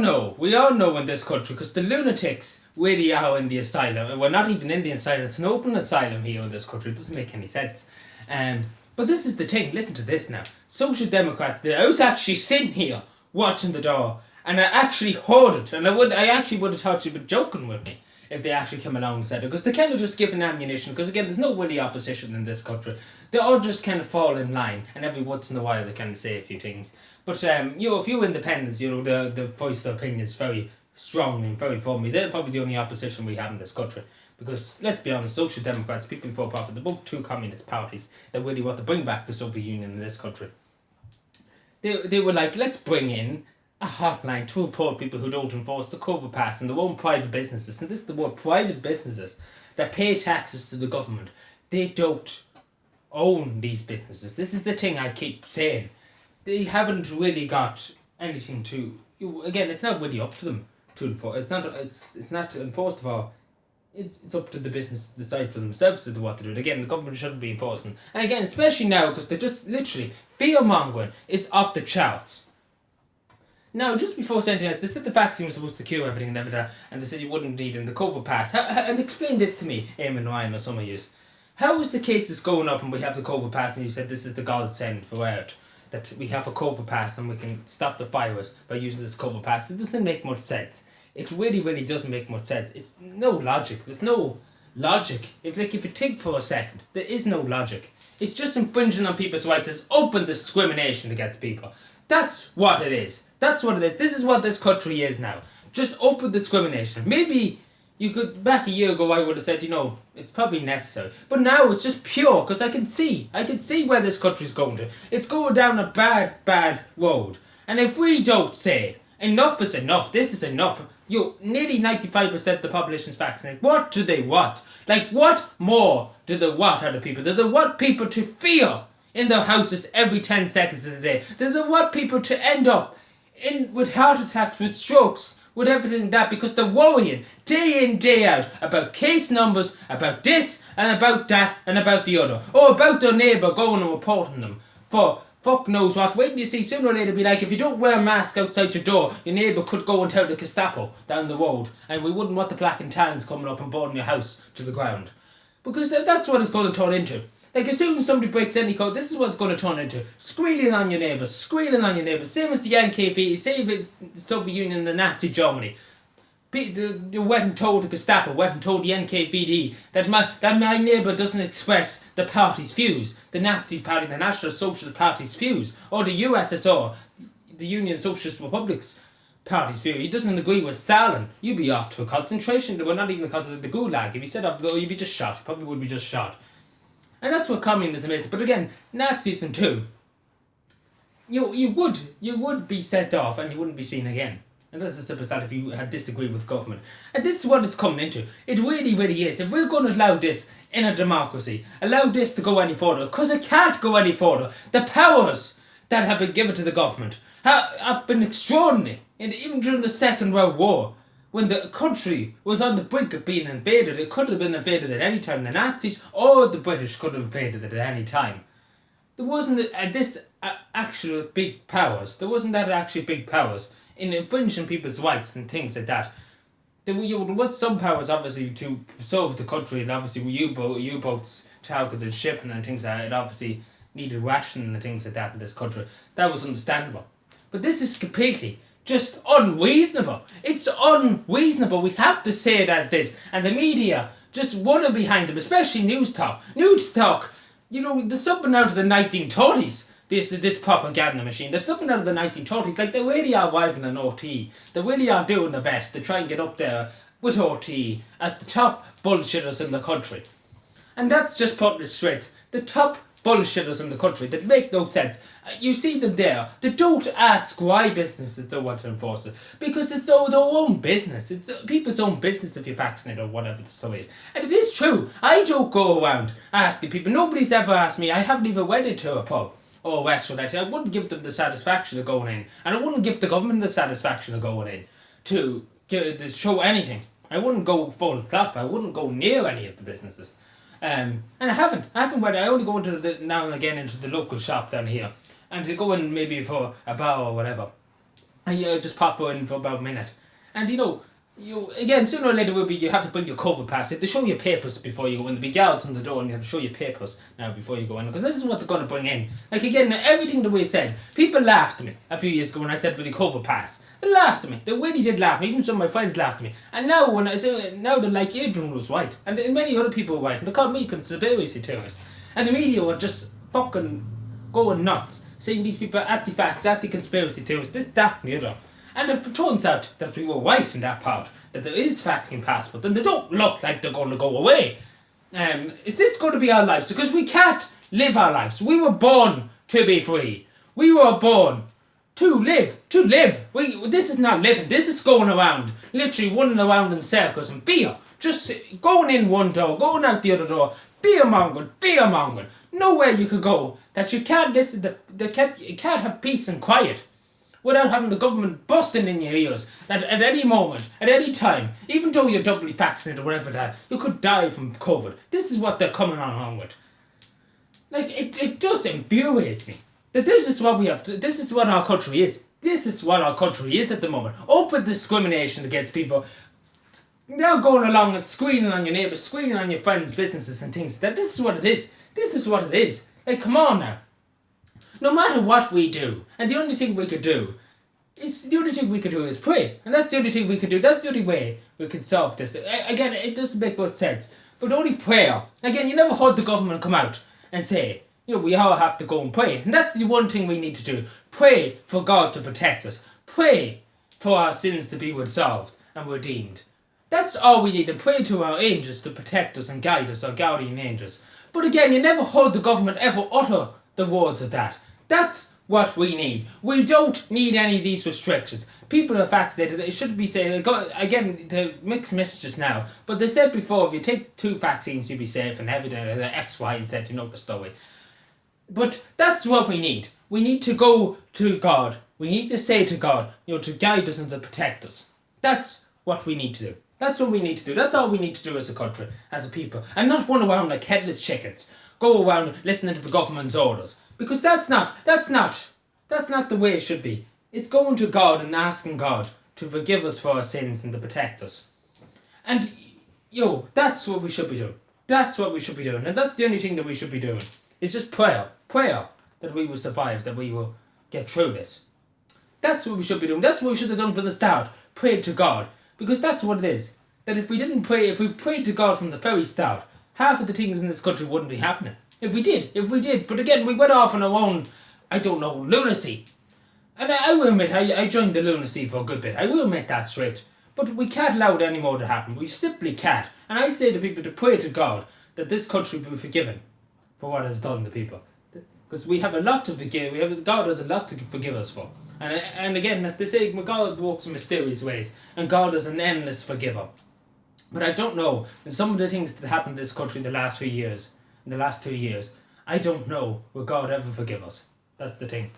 all know in this country, because the lunatics really are in the asylum. We're not even in the asylum, it's an open asylum here in this country. It doesn't make any sense. But this is the thing, listen to this now. Social Democrats, I was actually sitting here watching the door, and I actually heard it, and I actually would have thought you'd been joking with me if they actually came along and said it, because they kind of just giving ammunition, because again, there's no really opposition in this country. They all just kind of fall in line, and every once in a while they kind of say a few things. But, a few independents, the voice of opinion is very strong and very firmly. They're probably the only opposition we have in this country. Because, let's be honest, Social Democrats, People Before Profit, they're both two communist parties that really want to bring back the Soviet Union in this country. They were like, let's bring in a hotline to report people who don't enforce the COVID pass and their own private businesses. And this is the word, private businesses that pay taxes to the government. They don't own these businesses. This is the thing I keep saying. They haven't really got anything to... Again, it's not really up to them to enforce. It's not enforced for... It's up to the business to decide for themselves to do what to do. Again, the government shouldn't be enforcing. And again, especially now, because they're just literally... Fear-mongering is off the charts. Now, just before saying anything else, they said the vaccine was supposed to cure everything and everything, and they said you wouldn't need in the COVID pass. And explain this to me, Eamon Ryan or some of you. How is the cases going up and we have the COVID pass and you said this is the godsend for Earth? That we have a COVID pass and we can stop the virus by using this COVID pass. It doesn't make much sense. It really, really doesn't make much sense. It's no logic. There's no logic. If you think for a second, there is no logic. It's just infringing on people's rights. It's open discrimination against people. That's what it is. That's what it is. This is what this country is now. Just open discrimination. Maybe you could, back a year ago I would have said, it's probably necessary. But now it's just pure, because I can see where this country's going to. It's going down a bad, bad road. And if we don't say, enough is enough, this is enough, nearly 95% of the population is vaccinated, what do they want? Like, what more do they want out of people? Do they want people to fear in their houses every 10 seconds of the day? Do they want people to end up with heart attacks, with strokes, with everything like that, because they're worrying day in, day out about case numbers, about this and about that and about the other, or about their neighbour going and reporting them for fuck knows what. Wait till you see, sooner or later be like, if you don't wear a mask outside your door, your neighbour could go and tell the Gestapo down the road, and we wouldn't want the black and tans coming up and burning your house to the ground. Because that's what it's going to turn into. Like, as soon as somebody breaks any code, this is what it's going to turn into. Squealing on your neighbours. Same as the NKVD, same as the Soviet Union and the Nazi Germany. They went and told the Gestapo, went and told the NKVD that my neighbour doesn't express the party's views. The Nazi Party, the National Socialist Party's views. Or the USSR, the Union Socialist Republic's party's view. He doesn't agree with Stalin. You'd be off to a concentration. Well, not even a concentration, the Gulag. If you said off, you'd be just shot. You probably would be just shot. And that's what communism is. But again, Nazism too. You would be set off and you wouldn't be seen again. And that's as simple as that if you had disagreed with government. And this is what it's coming into. It really, really is. If we're going to allow this in a democracy, allow this to go any further, because it can't go any further. The powers that have been given to the government have been extraordinary. And even during the Second World War, when the country was on the brink of being invaded, it could have been invaded at any time. The Nazis or the British could have invaded it at any time. There wasn't actual big powers. There wasn't that actually big powers in infringing people's rights and things like that. There was some powers, obviously, to preserve the country, and obviously U-boats targeted shipping and things like that. It obviously needed rationing and things like that in this country. That was understandable. But this is completely just unreasonable. It's unreasonable. We have to say it as this. And the media just running behind them, especially News Talk. News Talk, they're something out of the 1930s. This propaganda machine. They're something out of the 1930s. Like, they really are rivaling an RT. They really are doing their best to try and get up there with RT as the top bullshitters in the country. And that's just putting it straight. The top bullshitters in the country that make no sense. You see them there. They don't ask why businesses don't want to enforce it. Because it's their own business. It's people's own business if you're vaccinated or whatever the story is. And it is true. I don't go around asking people. Nobody's ever asked me. I haven't even went into a pub or a restaurant. I wouldn't give them the satisfaction of going in. And I wouldn't give the government the satisfaction of going in to show anything. I wouldn't go full stop. I wouldn't go near any of the businesses. And I haven't went. I only go into now and again into the local shop down here, and to go in maybe for a bar or whatever. and you just pop in for about a minute. And you again, sooner or later will be you have to bring your COVID pass. You have to show your papers before you go in. The big guards on the door, and you have to show your papers now before you go in, because this is what they're going to bring in. Like again, everything that we said, people laughed at me a few years ago when I said with the COVID pass. They laughed at me. They really did laugh at me. Even some of my friends laughed at me. And now when I say now they're like Adrian was right, and many other people were right, and they called me conspiracy theorist. And the media were just fucking going nuts, saying these people are anti-facts, anti-conspiracy theorists, this, that, and the other. And it turns out that we were right in that part, that there is vaccine passports, and they don't look like they're going to go away. Is this going to be our lives? Because we can't live our lives. We were born to be free. We were born to live. This is not living. This is going around, literally running around in circles and fear. Just going in one door, going out the other door, fear mongering. Nowhere you could go that you can't listen. You can't have peace and quiet without having the government busting in your ears. That at any moment, at any time, even though you're doubly vaccinated or whatever that, you could die from COVID. This is what they're coming on with. Like it does infuriate me that this is what we have to. This is what our country is. This is what our country is at the moment. Open discrimination against people. Now going along and screening on your neighbours, screening on your friends' businesses and things. That this is what it is. This is what it is. Like, come on now. No matter what we do, and the only thing we could do is pray. And that's the only thing we could do. That's the only way we could solve this. Again, it doesn't make much sense. But only prayer. Again, you never heard the government come out and say, we all have to go and pray. And that's the one thing we need to do. Pray for God to protect us. Pray for our sins to be resolved and redeemed. That's all we need, to pray to our angels to protect us and guide us, our guardian angels. But again, you never heard the government ever utter the words of that. That's what we need. We don't need any of these restrictions. People are vaccinated. It shouldn't be saying, again, the mixed messages now, but they said before, if you take 2 vaccines, you'll be safe and everything, X, Y, and Z, the story. But that's what we need. We need to go to God. We need to say to God, to guide us and to protect us. That's what we need to do. That's what we need to do. That's all we need to do as a country, as a people. And not run around like headless chickens. Go around listening to the government's orders. Because that's not the way it should be. It's going to God and asking God to forgive us for our sins and to protect us. And, that's what we should be doing. That's what we should be doing. And that's the only thing that we should be doing. It's just prayer. Prayer that we will survive, that we will get through this. That's what we should be doing. That's what we should have done from the start. Prayed to God. Because that's what it is. That if we didn't pray, if we prayed to God from the very start, half of the things in this country wouldn't be happening. If we did. But again, we went off on our own, lunacy. And I will admit, I joined the lunacy for a good bit. I will admit that straight. But we can't allow it anymore to happen. We simply can't. And I say to people to pray to God that this country will be forgiven for what has done to people. Because we have a lot to forgive. God has a lot to forgive us for. And again, as they say, God works in mysterious ways. And God is an endless forgiver. But I don't know. And some of the things that happened in this country in the last 2 years, I don't know will God ever forgive us. That's the thing.